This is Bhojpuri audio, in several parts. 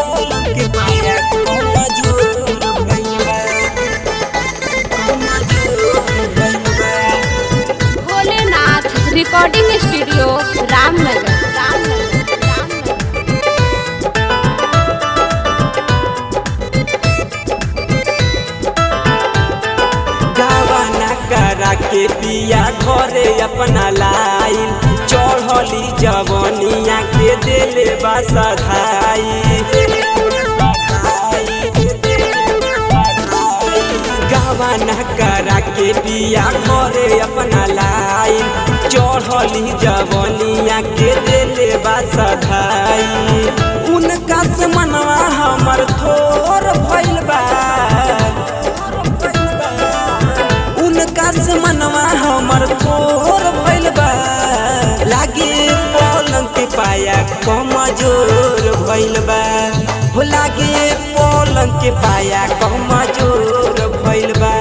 पलंग के पाया कमजोर भइल बा, कमजोर भइल बा। Bholenath recording studio Ramnagar. गावाना करा के पिया घरे अपना लाइन, चढ़ली जवनिया के दिले बसधाई। गावाना करा के पिया घरे अपना लाइन, चढ़ली जवनिया के दिले बसधाई। उनका से मनवा हमर थोर भइल बा, उनका से मनवा हमर थोर भइल बा। लागे पलंग के पाया कमजोर भइल बा, हो लागे पलंग के पाया कमजोर भइल बा।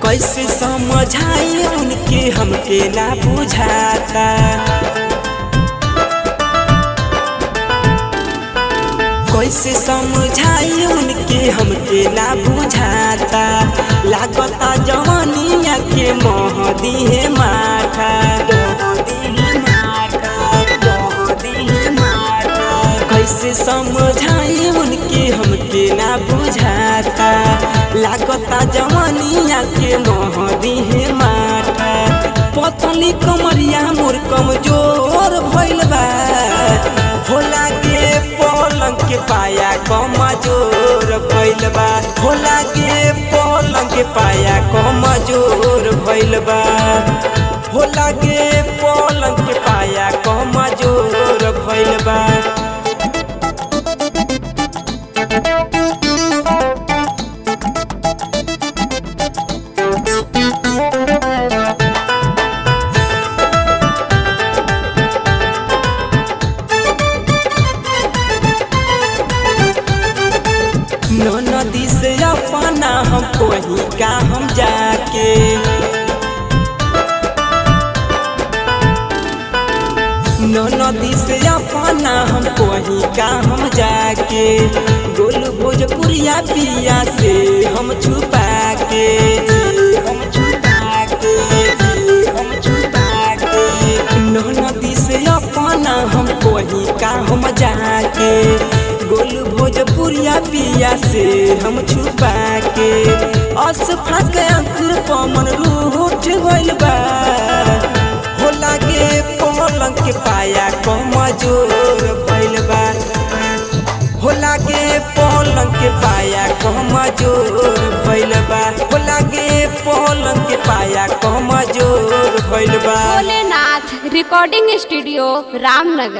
कैसे समझाई उनके हमके ना बुझाता, कैसे समझाई उनके हमके ना बुझाता। लागता जवानिया के मोह दिहे माथा, कैसे समझाई उनके हमके ना बुझाता। लागता जवानिया के मोह दिहे माथा। पतली कमरिया मोर कमजोर भइल बा, हो लागे पलंग के पाया कमजोर भइल बा, हो लागे पलंग के पाया कमजोर भइल बा, हो लागे पलंग के पाया कमजोर भइल बा। नदी से अपना हम कोही का हम जाके, नदी से अपना हम कोही का हम जाके। गोल भोजपुरिया पिया से हम छुपा के, हम छुपा के, हम छुपा के। नदी से अपना हम कोही का हम जाके। गोल भोजपुरिया पिया से हम छुपा के। असफा के अंकुर पमन रूठ गइल बा, हो लागे पलंग के पाया कमजोर भइल बा, हो लागे पलंग के पाया कमजोर भइल बा, हो लागे पलंग के पाया कमजोर भइल बा। Bholenath recording studio Ramnagar.